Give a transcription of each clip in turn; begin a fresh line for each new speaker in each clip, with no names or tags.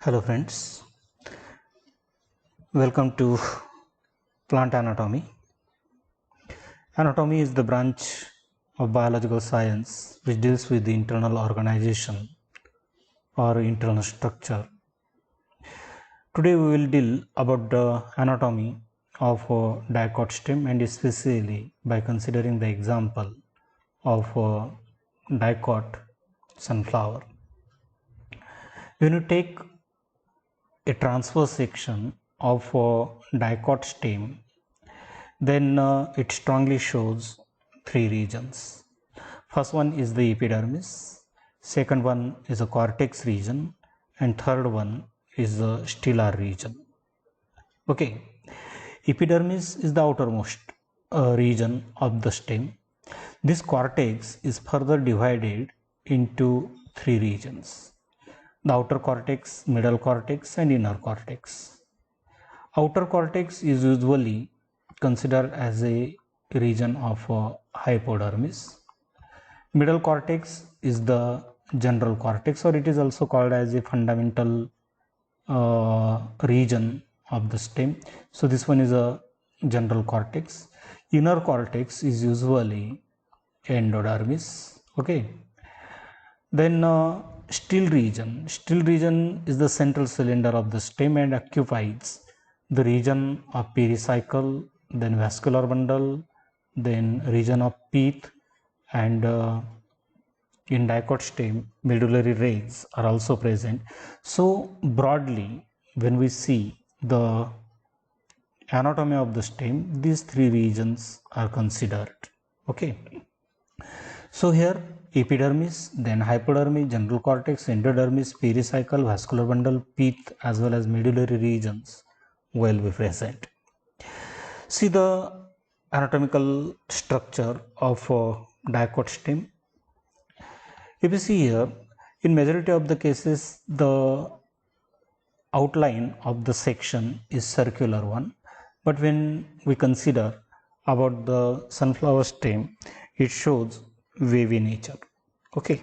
Hello friends, welcome to plant anatomy. Anatomy is the branch of biological science which deals with the internal organization or internal structure. Today we will deal about the anatomy of dicot stem, and especially by considering the example of dicot sunflower. When you take a transverse section of a dicot stem, then it strongly shows three regions. First one is the epidermis, second one is the cortex region, and third one is the stellar region. Okay, epidermis is the outermost region of the stem. This cortex is further divided into three regions: the outer cortex, middle cortex, and inner cortex. Outer cortex is usually considered as a region of hypodermis. Middle cortex is the general cortex, or it is also called as a fundamental region of the stem. So this one is a general cortex. Inner cortex is usually endodermis. Okay. Then still region. Still region is the central cylinder of the stem and occupies the region of pericycle, then vascular bundle, then region of pith, and in dicot stem medullary rays are also present. So broadly, when we see the anatomy of the stem, these three regions are considered. Okay. So here epidermis, then hypodermis, general cortex, endodermis, pericycle, vascular bundle, pith, as well as medullary regions will be present. See the anatomical structure of dicot stem. If you see here, in majority of the cases, the outline of the section is circular one, but when we consider about the sunflower stem, it shows wavy nature. Okay.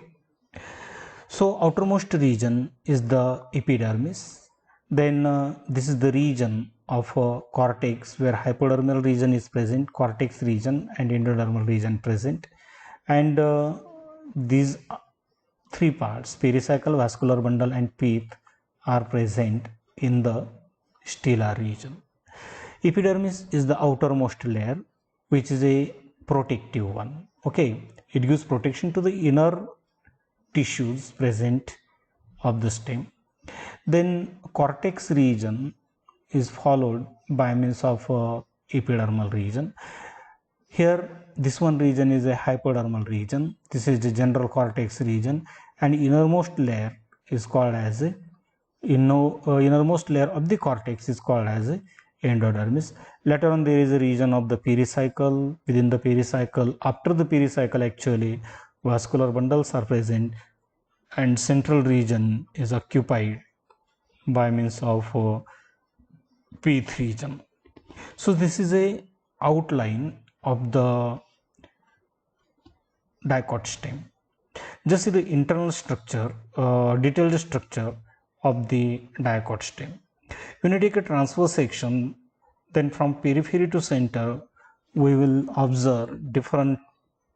So outermost region is the epidermis. Then this is the region of cortex, where hypodermal region is present, cortex region and endodermal region present, and these three parts, pericycle, vascular bundle, and pith, are present in the stellar region. Epidermis is the outermost layer, which is a protective one. Okay, it gives protection to the inner tissues present of the stem. Then cortex region is followed by means of epidermal region. Here this one region is a hypodermal region, this is the general cortex region, and innermost layer is called as a innermost layer of the cortex is called as a endodermis. Later on there is a region of the pericycle. Within the pericycle, after the pericycle, actually vascular bundles are present, and central region is occupied by means of pith region. So this is a outline of the dicot stem. Just see the internal structure, detailed structure of the dicot stem. When you take a transverse section, then from periphery to center, we will observe different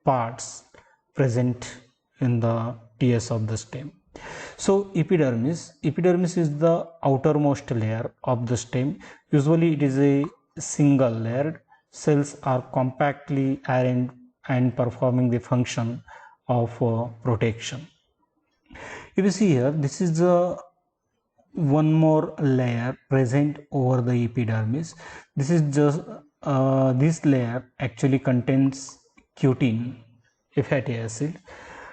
parts present in the TS of the stem. So epidermis is the outermost layer of the stem. Usually it is a single layered. Cells are compactly arranged and performing the function of protection. If you see here, this is the one more layer present over the epidermis. This is just this layer actually contains cutin, a fatty acid.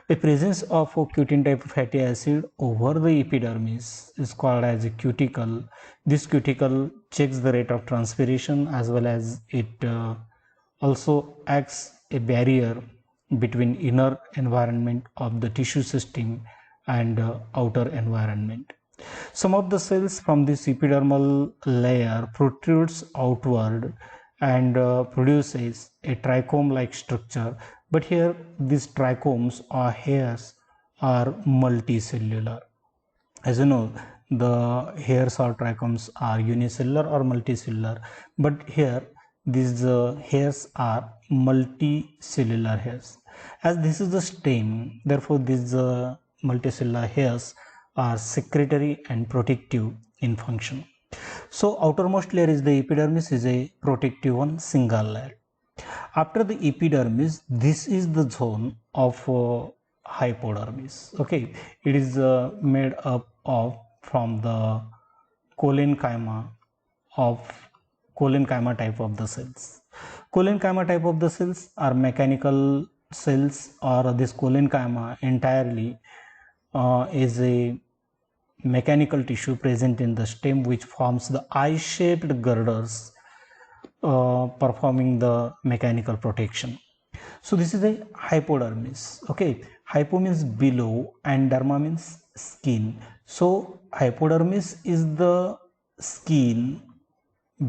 The presence of a cutin type of fatty acid over the epidermis is called as a cuticle. This cuticle checks the rate of transpiration, as well as it also acts a barrier between inner environment of the tissue system and outer environment. Some of the cells from this epidermal layer protrudes outward and produces a trichome-like structure, but here these trichomes or hairs are multicellular. As you know, the hairs or trichomes are unicellular or multicellular, but here these hairs are multicellular hairs. As this is the stem, therefore these multicellular hairs are secretory and protective in function. So outermost layer is the epidermis, is a protective one, single layer. After the epidermis, this is the zone of hypodermis. Okay, it is made up of from the collenchyma type of the cells. Collenchyma type of the cells are mechanical cells, or this collenchyma entirely is a mechanical tissue present in the stem which forms the eye-shaped girders performing the mechanical protection. So this is a hypodermis. Okay, hypo means below and derma means skin. So hypodermis is the skin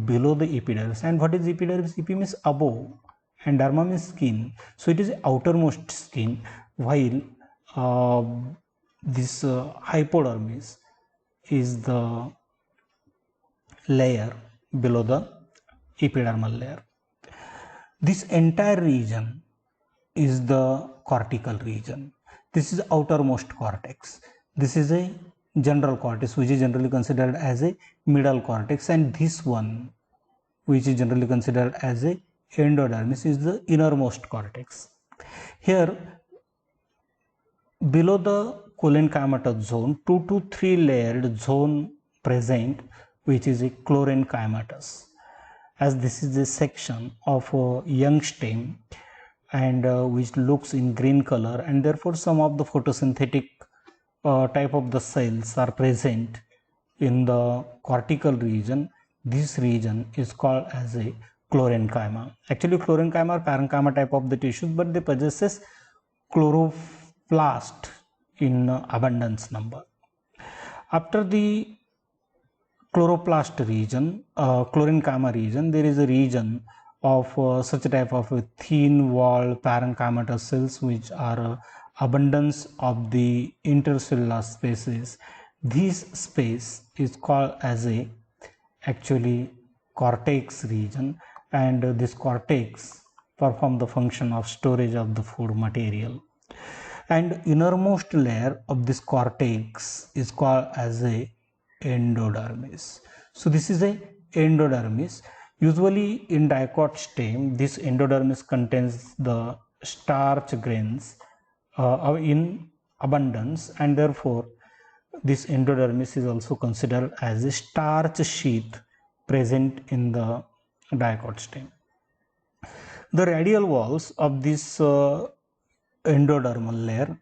below the epidermis. And what is epidermis? Epi means above and derma means skin. So it is outermost skin, while this hypodermis is the layer below the epidermal layer. This entire region is the cortical region. This is outermost cortex. This is a general cortex, which is generally considered as a middle cortex, and this one, which is generally considered as a endodermis, is the innermost cortex. Here below the collenchymatous zone, 2 to 3 layered zone present, which is a chlorenchymatous. As this is a section of a young stem and which looks in green color, and therefore some of the photosynthetic type of the cells are present in the cortical region. This region is called as a chlorenchyma. Actually chlorenchyma are parenchyma type of the tissues, but they possesses chloroplast in abundance number. After the chloroplast region, chlorenchyma region, there is a region of such a type of thin walled parenchymatous cells which are abundance of the intercellular spaces. This space is called as a actually cortex region, and this cortex perform the function of storage of the food material. And innermost layer of this cortex is called as a endodermis. So this is a endodermis. Usually in dicot stem, this endodermis contains the starch grains in abundance, and therefore this endodermis is also considered as a starch sheath present in the dicot stem. The radial walls of this endodermal layer,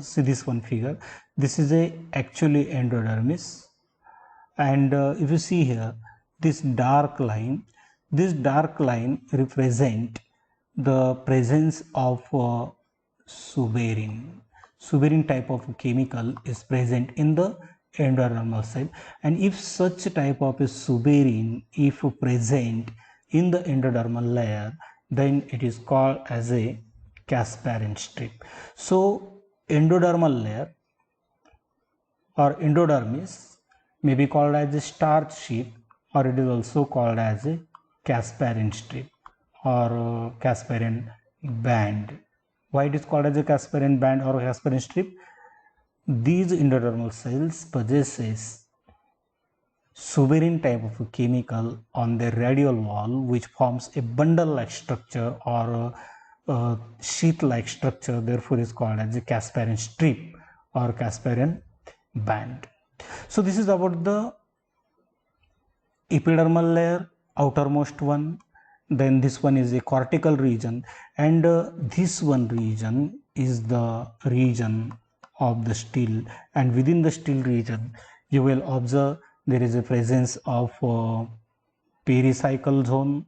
see this one figure, this is a actually endodermis, and if you see here this dark line represent the presence of suberin. Suberin type of chemical is present in the endodermal cell, and if such type of a suberin if present in the endodermal layer, then it is called as a Casparin strip. So endodermal layer or endodermis may be called as a starch sheath, or it is also called as a Casparin strip or Casparin band. Why it is called as a Casparin band or Casparin strip? These endodermal cells possesses suberin type of a chemical on their radial wall, which forms a bundle-like structure or a sheath-like structure. Therefore, is called as a Casparin strip or Casparin band. So this is about the epidermal layer, outermost one. Then this one is a cortical region, and this one region is the region of the still, and within the still region you will observe there is a presence of pericycle zone.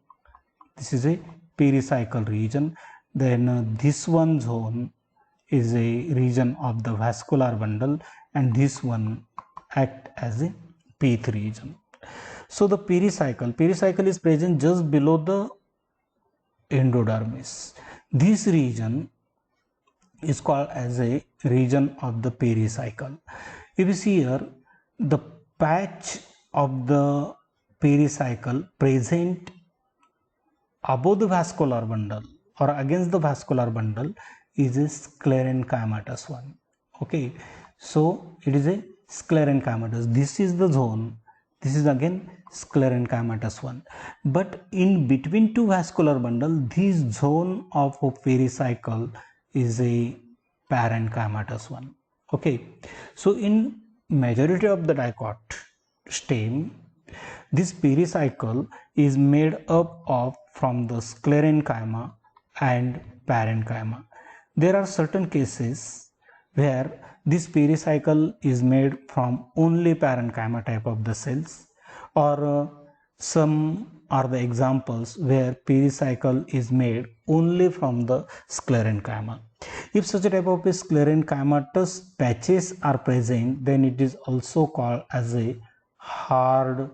This is a pericycle region. Then this one zone is a region of the vascular bundle, and this one act as a pith region. So the pericycle is present just below the endodermis. This region is called as a region of the pericycle. If you see here, the patch of the pericycle present above the vascular bundle or against the vascular bundle is a sclerenchymatous one. Okay, so it is a sclerenchymatous. This is the zone. This is again sclerenchymatous one. But in between two vascular bundle, this zone of a pericycle is a parenchymatous one. Okay, so in majority of the dicot stem, this pericycle is made up of from the sclerenchyma and parenchyma. There are certain cases where this pericycle is made from only parenchyma type of the cells, or some are the examples where pericycle is made only from the sclerenchyma. If such a type of a sclerenchymatous patches are present, then it is also called as a hard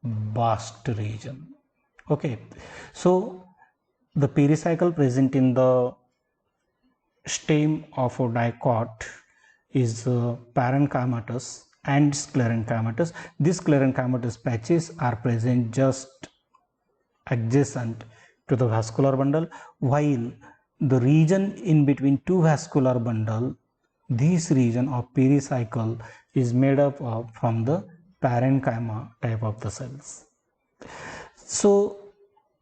bast region. Okay, so the pericycle present in the stem of a dicot is parenchymatous and sclerenchymatous. These sclerenchymatous patches are present just adjacent to the vascular bundle, while the region in between two vascular bundle, this region of pericycle is made up of from the parenchyma type of the cells. So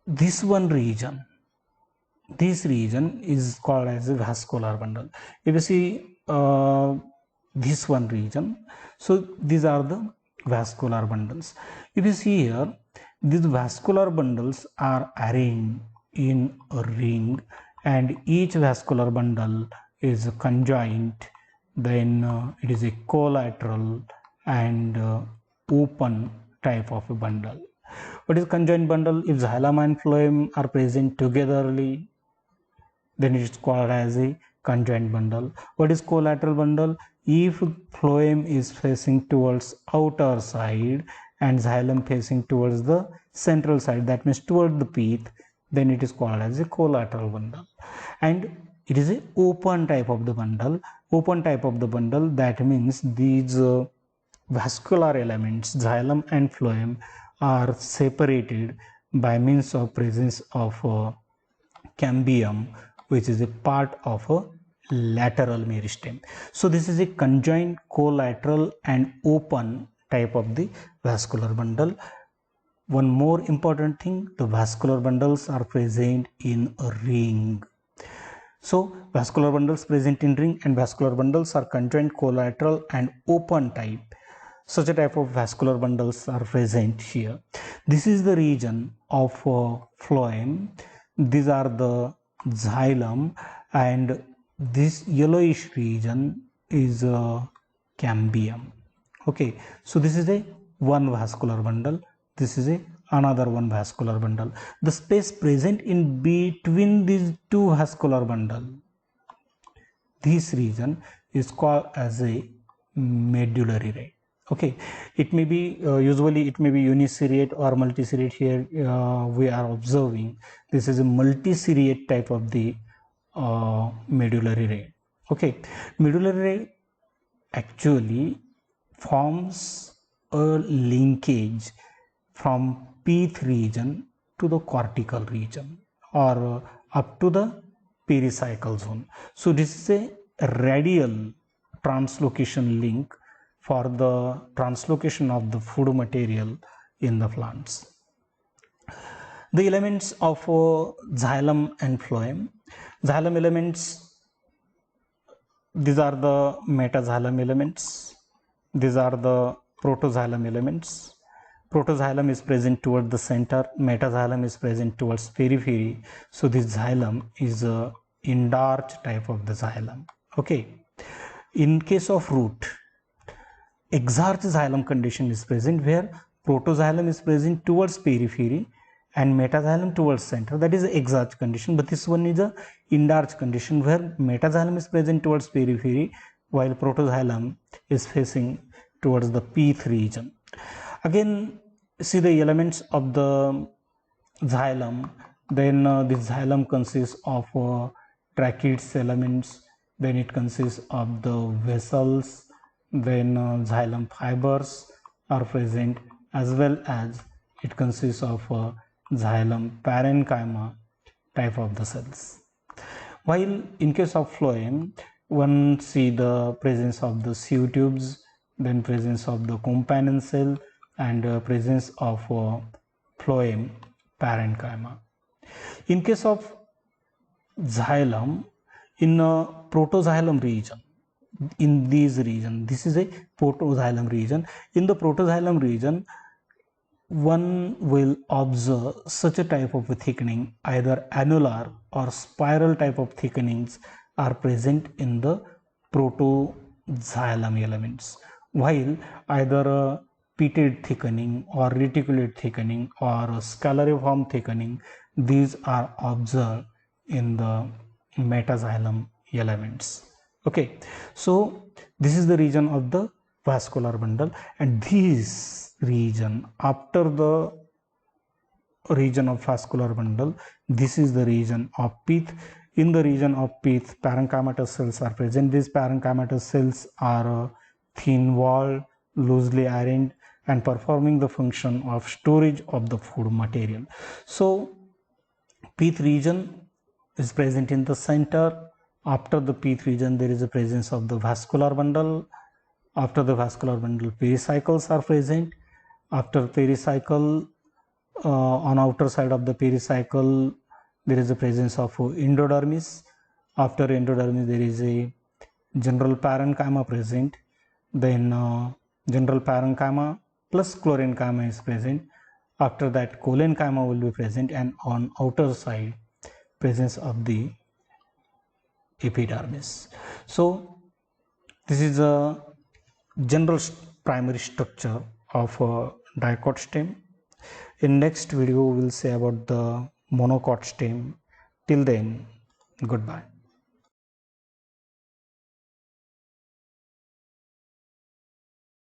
this region is called as a vascular bundle. If you see this one region, so these are the vascular bundles. If you see here, these vascular bundles are arranged in a ring, and each vascular bundle is conjoint, then it is a collateral and open type of a bundle. What is conjoint bundle? If xylem and phloem are present togetherly, then it is called as a conjoint bundle. What is collateral bundle? If phloem is facing towards outer side and xylem facing towards the central side, that means toward the pith, then it is called as a collateral bundle. And it is a open type of the bundle. Open type of the bundle, that means these vascular elements, xylem and phloem, are separated by means of presence of cambium, which is a part of a lateral meristem. So this is a conjoint, collateral and open type of the vascular bundle. One more important thing, the vascular bundles are present in a ring. So vascular bundles present in ring and vascular bundles are conjoint, collateral and open type. Such a type of vascular bundles are present here. This is the region of phloem. These are the xylem, and this yellowish region is cambium. Okay, so this is a one vascular bundle. This is a another one vascular bundle. The space present in between these two vascular bundle, this region is called as a medullary ring. Okay, it may be usually it may be uniseriate or multiseriate. Here we are observing this is a multiseriate type of the medullary ring. Okay, medullary ring actually forms a linkage from pith region to the cortical region or up to the pericycle zone. So this is a radial translocation link for the translocation of the food material in the plants. The elements of xylem and phloem. Xylem elements, these are the metaxylem elements. These are the protoxylem elements. Protoxylem is present toward the center, metaxylem is present towards periphery. So this xylem is a endarch type of the xylem. Okay. In case of root, exarch xylem condition is present where protoxylem is present towards periphery and metaxylem towards center. That is the exarch condition, but this one is a endarch condition where metaxylem is present towards periphery while protoxylem is facing towards the pith region. Again, see the elements of the xylem. Then this xylem consists of tracheids elements. Then it consists of the vessels. then xylem fibers are present, as well as it consists of xylem parenchyma type of the cells. While in case of phloem, one see the presence of the sieve tubes, then presence of the companion cell, and presence of phloem parenchyma. In case of xylem, in protoxylem region, in these region, this is a protoxylem region. In the protoxylem region, one will observe such a type of a thickening, either annular or spiral type of thickenings are present in the protoxylem elements, while either a pitted thickening or reticulate thickening or scalariform thickening, these are observed in the metaxylem elements. Okay, so this is the region of the vascular bundle, and this region, after the region of vascular bundle, this is the region of pith. In the region of pith, parenchymatous cells are present. These parenchymatous cells are thin walled, loosely ironed, and performing the function of storage of the food material. So pith region is present in the center. After the pith region, there is a presence of the vascular bundle. After the vascular bundle, pericycles are present. After pericycle, on outer side of the pericycle, there is a presence of endodermis. After endodermis, there is a general parenchyma present. Then general parenchyma plus chlorenchyma is present. After that, cholenchyma will be present, and on outer side, presence of the epidermis. So this is a general primary structure of a dicot stem. In next video, we will say about the monocot stem. Till then, goodbye.